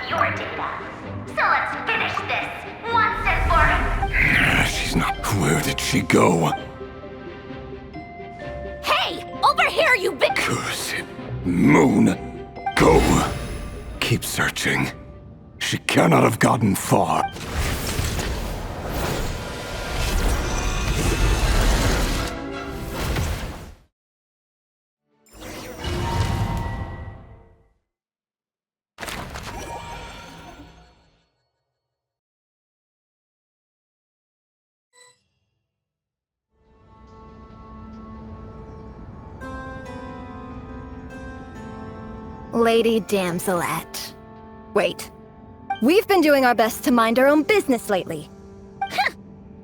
your data. So let's finish this once and for... She's not... Where did she go? Hey! Over here, you big... Cursed moon. Go. Keep searching. She cannot have gotten far. Lady Damselette. Wait. We've been doing our best to mind our own business lately. Huh!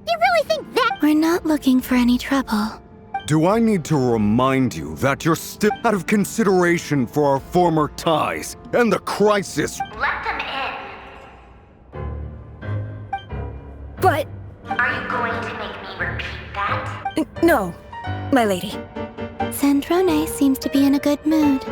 You really think that... We're not looking for any trouble. Do I need to remind you that you're still out of consideration for our former ties and the crisis? Let them in. But... Are you going to make me repeat that? No, my lady. Sandrone seems to be in a good mood.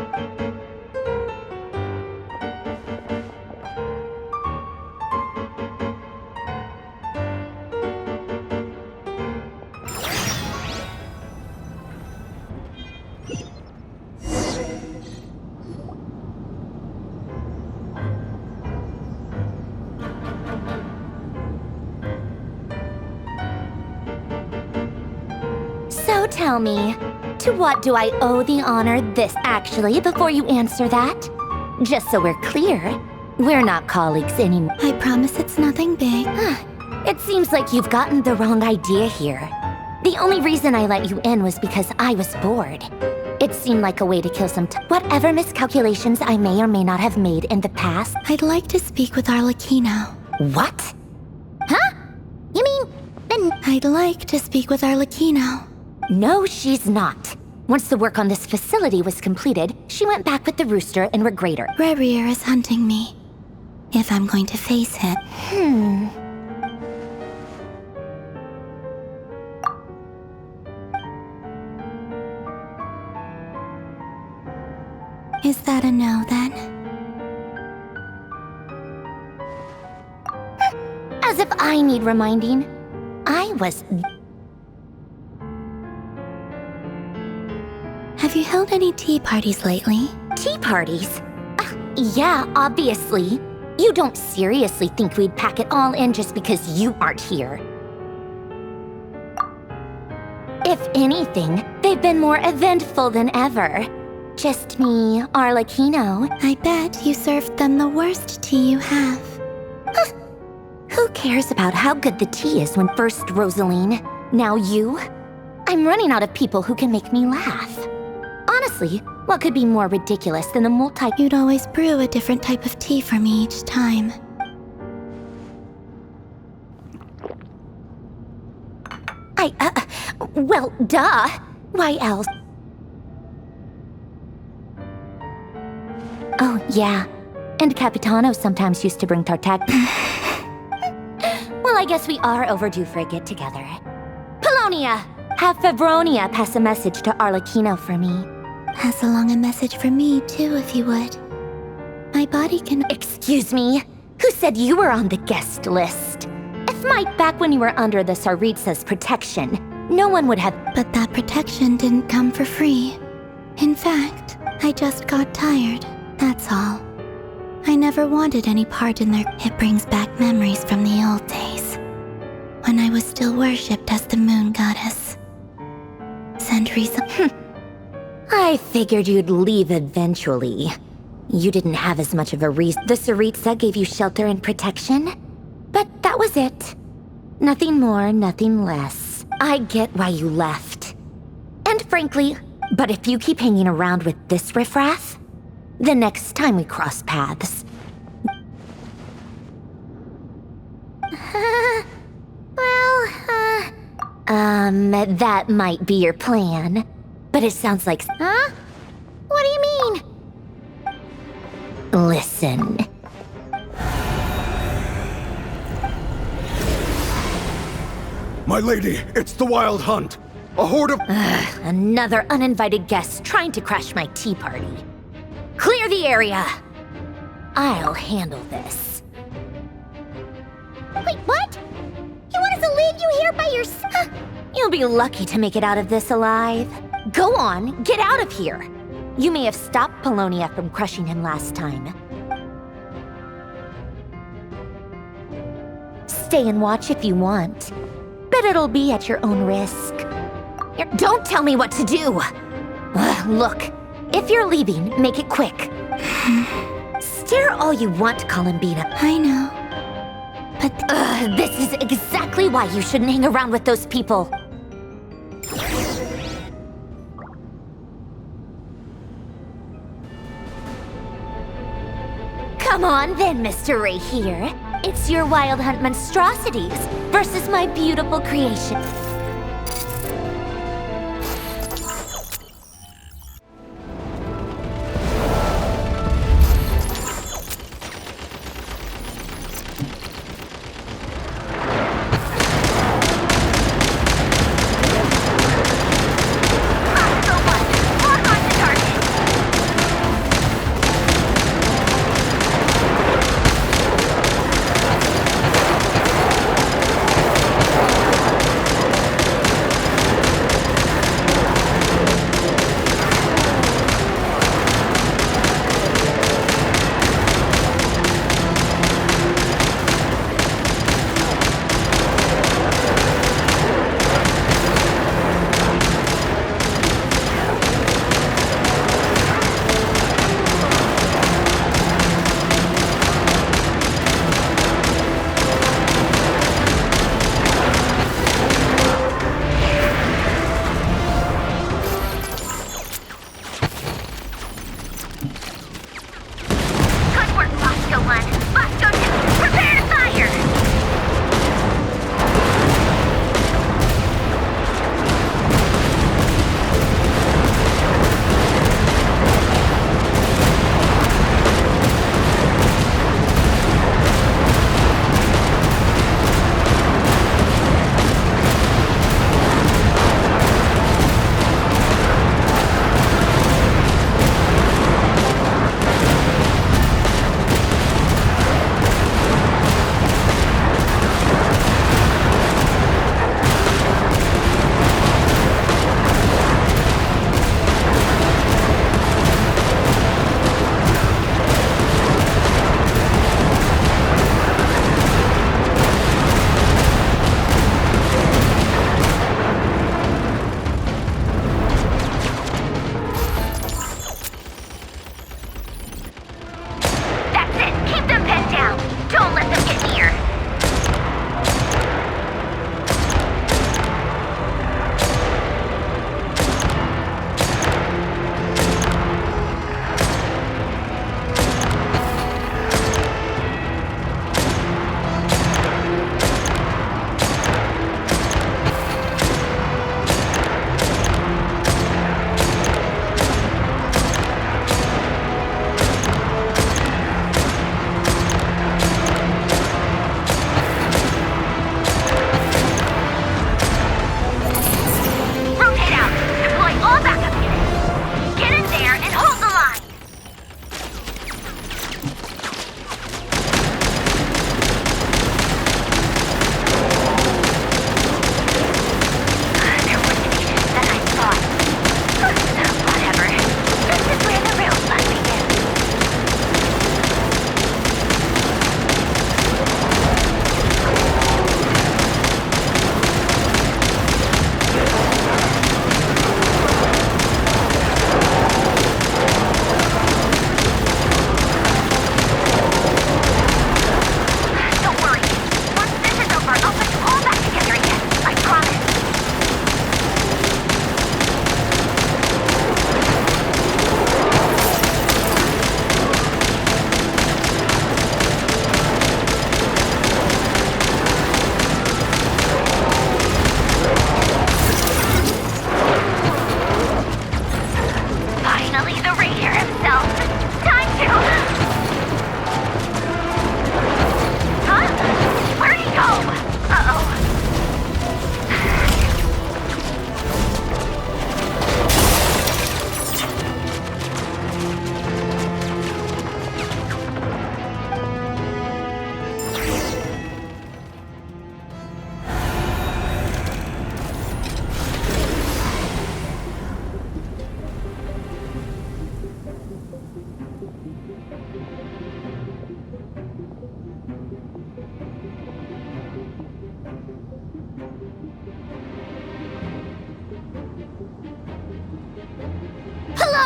So tell me, to what do I owe the honor this actually before you answer that? Just so we're clear, we're not colleagues anymore. I promise it's nothing big. It seems like you've gotten the wrong idea here. The only reason I let you in was because I was bored. It seemed like a way to kill some time. Whatever miscalculations I may or may not have made in the past. I'd like to speak with Arlecchino. What? Huh? You mean, then... I'd like to speak with Arlecchino. No, she's not. Once the work on this facility was completed, she went back with the rooster and Regrator. Rerir is hunting me. If I'm going to face him. Is that a no, then? As if I need reminding. I was... Have you held any tea parties lately? Tea parties? Yeah, obviously. You don't seriously think we'd pack it all in just because you aren't here. If anything, they've been more eventful than ever. Just me, Arlecchino. I bet you served them the worst tea you have. Who cares about how good the tea is when first Rosaline, now you? I'm running out of people who can make me laugh. Honestly, what could be more ridiculous than the You'd always brew a different type of tea for me each time. Well, duh. Why else? Oh, yeah. And Capitano sometimes used to bring Tartag. Well, I guess we are overdue for a get-together. Polonia! Have Febronia pass a message to Arlecchino for me. Pass along a message for me, too, if you would. My body can... Excuse me? Who said you were on the guest list? If back when you were under the Tsaritsa's protection, no one would have... But that protection didn't come for free. In fact, I just got tired, that's all. I never wanted any part in their... It brings back memories from the old days. When I was still worshipped as the moon goddess. Centuries... I figured you'd leave eventually. You didn't have as much of a reason. The Tsaritsa gave you shelter and protection, but that was it. Nothing more, nothing less. I get why you left. And frankly, but if you keep hanging around with this riffraff, the next time we cross paths... that might be your plan. But it sounds like... Huh? What do you mean? Listen. My lady, it's the Wild Hunt! A horde of... Another uninvited guest trying to crash my tea party. Clear the area! I'll handle this. Wait, what? You want us to leave you here by yourself? You'll be lucky to make it out of this alive. Go on, get out of here. You may have stopped Polonia from crushing him last time. Stay and watch if you want, but it'll be at your own risk. Don't tell me what to do! Look, if you're leaving, make it quick. Stare all you want, Colombina. I know. But This is exactly why you shouldn't hang around with those people. Come on then, Mr. Rerir. It's your wild hunt monstrosities versus my beautiful creation.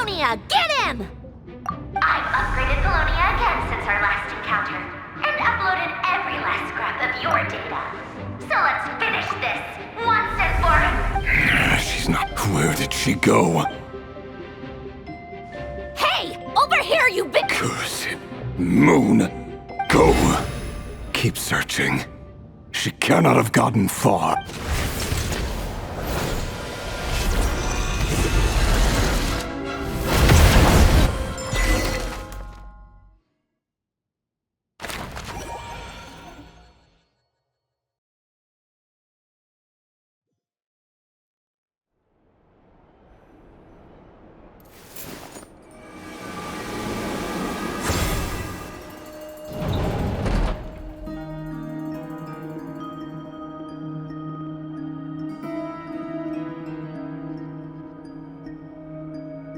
Polonia, get him! I've upgraded Polonia again since our last encounter, and uploaded every last scrap of your data. So let's finish this, once and for... She's not... Where did she go? Hey, over here, you big... Cursed moon, go. Keep searching. She cannot have gotten far.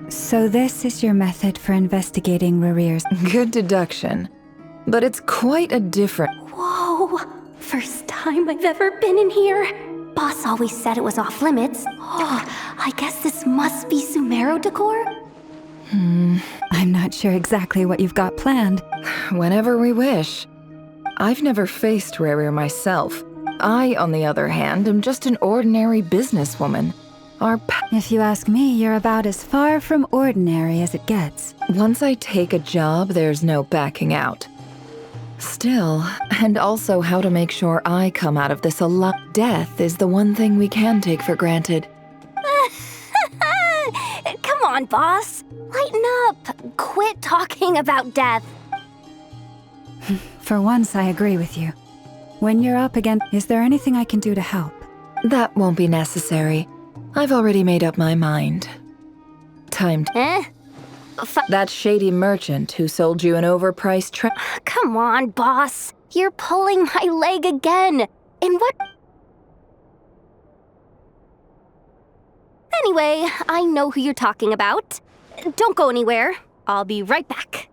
So this is your method for investigating Rerir's... Good deduction. But it's quite a different... Whoa! First time I've ever been in here. Boss always said it was off limits. Oh, I guess this must be Sumero decor? I'm not sure exactly what you've got planned. Whenever we wish. I've never faced Rerir myself. I, on the other hand, am just an ordinary businesswoman. If you ask me, you're about as far from ordinary as it gets. Once I take a job, there's no backing out. Still, and also how to make sure I come out of this alive. Death is the one thing we can take for granted. Come on, boss. Lighten up. Quit talking about death. For once, I agree with you. When you're up again, is there anything I can do to help? That won't be necessary. I've already made up my mind. Time to... That shady merchant who sold you an overpriced Come on, boss. You're pulling my leg again. And what... Anyway, I know who you're talking about. Don't go anywhere. I'll be right back.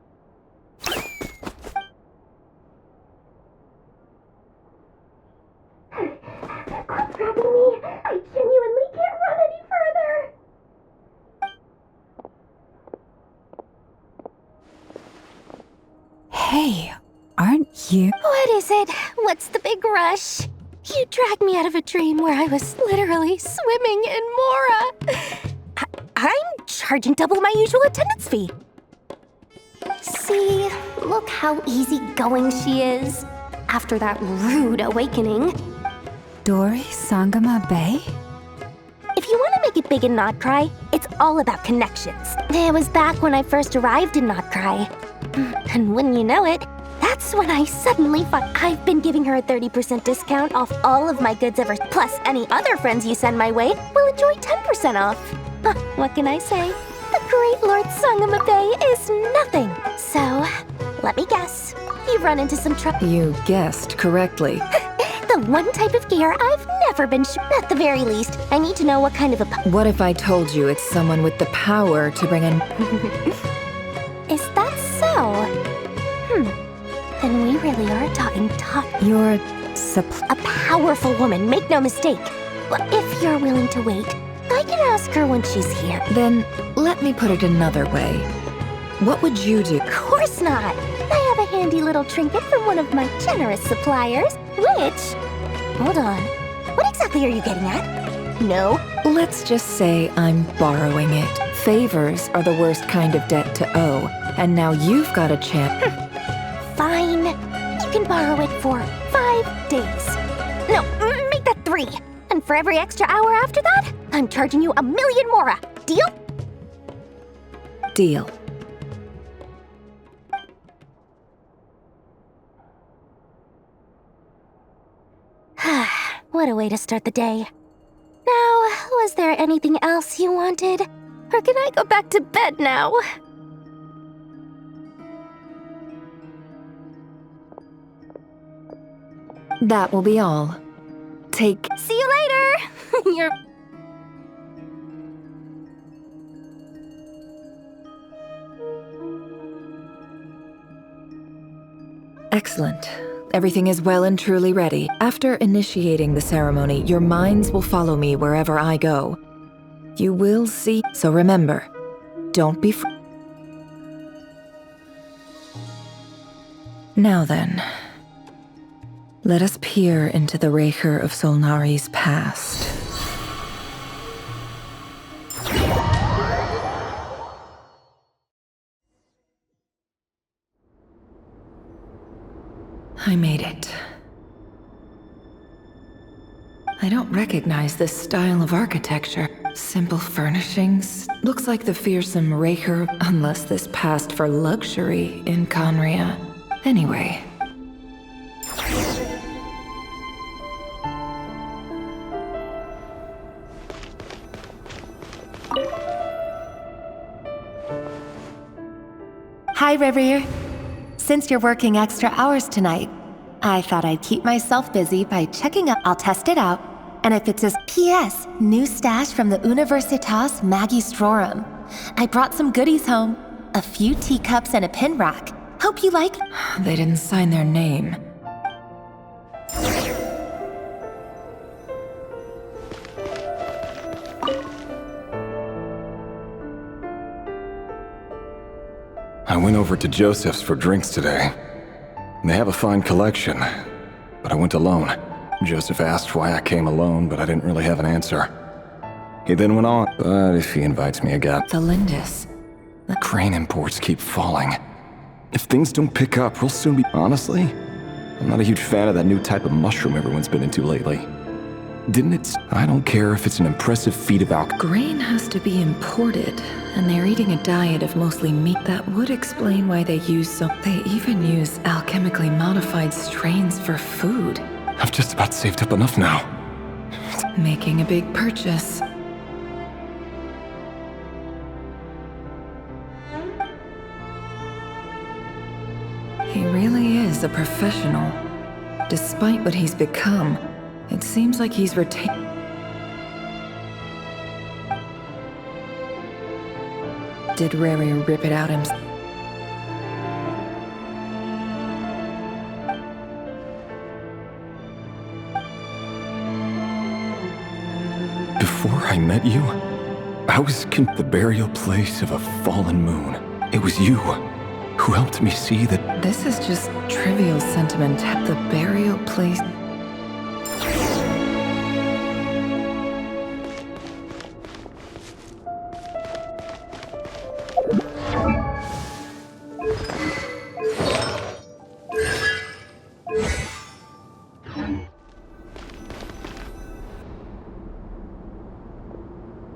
Quit grabbing me. I genuinely can't run any further. Hey, aren't you... What is it? What's the big rush? You dragged me out of a dream where I was literally swimming in Mora. I'm charging double my usual attendance fee. See, look how easygoing she is. After that rude awakening. Dori Sangama Bay? If you want to make it big and not cry, it's all about connections. It was back when I first arrived in Not Cry. And wouldn't you know it, that's when I suddenly thought I've been giving her a 30% discount off all of my goods ever. Plus, any other friends you send my way will enjoy 10% off. What can I say? The great Lord Sangama Bay is nothing. So, let me guess. You've run into some trouble. You guessed correctly. The one type of gear I've never been at the very least. I need to know what kind of a... What if I told you it's someone with the power to bring in... Is that so? Then we really are talking top... You're... A powerful woman, make no mistake. But if you're willing to wait, I can ask her when she's here. Then, let me put it another way. What would you do? Of course not. I have a handy little trinket from one of my generous suppliers, which... Hold on. What exactly are you getting at? No. Let's just say I'm borrowing it. Favors are the worst kind of debt to owe, and now you've got a chance. Fine. You can borrow it for 5 days. No, make that 3. And for every extra hour after that, I'm charging you 1,000,000 mora. Deal? Deal. What a way to start the day. Now, was there anything else you wanted? Or can I go back to bed now? That will be all. Take... See you later! You're... Excellent. Everything is well and truly ready. After initiating the ceremony, your minds will follow me wherever I go. You will see... So remember, don't be Now then, let us peer into the Rerir of Solnari's past. I made it. I don't recognize this style of architecture. Simple furnishings. Looks like the fearsome Rerir, unless this passed for luxury in Conria. Anyway. Hi, Rerir. Since you're working extra hours tonight, I thought I'd keep myself busy by checking up. I'll test it out, and if it's as P.S. New stash from the Universitas Magistrorum. I brought some goodies home. A few teacups and a pin rack. Hope you like. They didn't sign their name. I went over to Joseph's for drinks today. They have a fine collection, but I went alone. Joseph asked why I came alone, but I didn't really have an answer. He then went on, but if he invites me again... The Lindis. The crane imports keep falling. If things don't pick up, we'll soon be... Honestly, I'm not a huge fan of that new type of mushroom everyone's been into lately. Didn't it... I don't care if it's an impressive feat of alchemy. Grain has to be imported, and they're eating a diet of mostly meat. That would explain why they use so... They even use alchemically modified strains for food. I've just about saved up enough now. Making a big purchase. He really is a professional. Despite what he's become, it seems like he's retained. Did Rerir rip it out himself? Before I met you, I was the burial place of a fallen moon. It was you who helped me see that... This is just trivial sentiment. The burial place...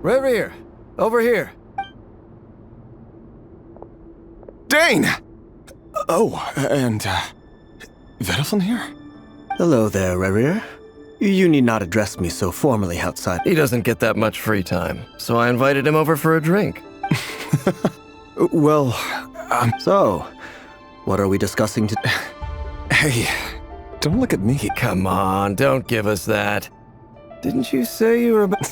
Rerir! Over here! Dane! Oh, and, Vedalfin here? Hello there, Rerir. You need not address me so formally outside. He doesn't get that much free time, so I invited him over for a drink. Well, So, what are we discussing today? Hey, don't look at me. Come on, don't give us that. Didn't you say you were about...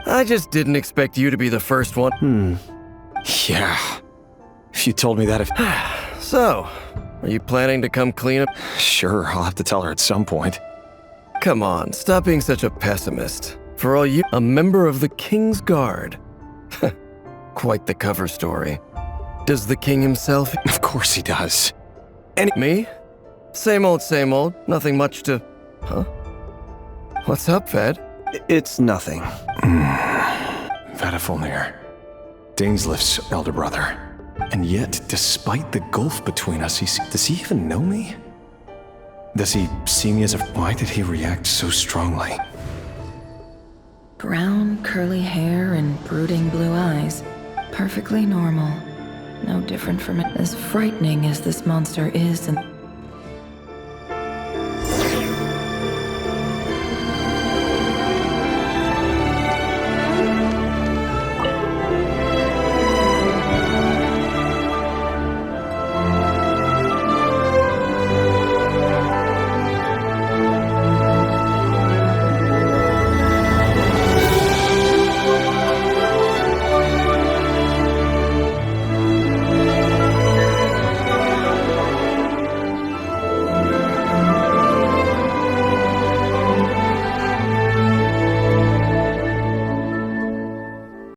I just didn't expect you to be the first one. Yeah. If you told me that if... So, are you planning to come clean up? Sure, I'll have to tell her at some point. Come on, stop being such a pessimist. For all you... A member of the King's Guard. Quite the cover story. Does the king himself... Of course he does. Me? Same old, nothing much to... Huh? What's up, Ved? It's nothing. Vedalfin, Dainslift's elder brother. And yet, despite the gulf between us, does he even know me? Does he see me as a... Why did he react so strongly? Brown, curly hair and brooding blue eyes. Perfectly normal. No different from it. As frightening as this monster is, and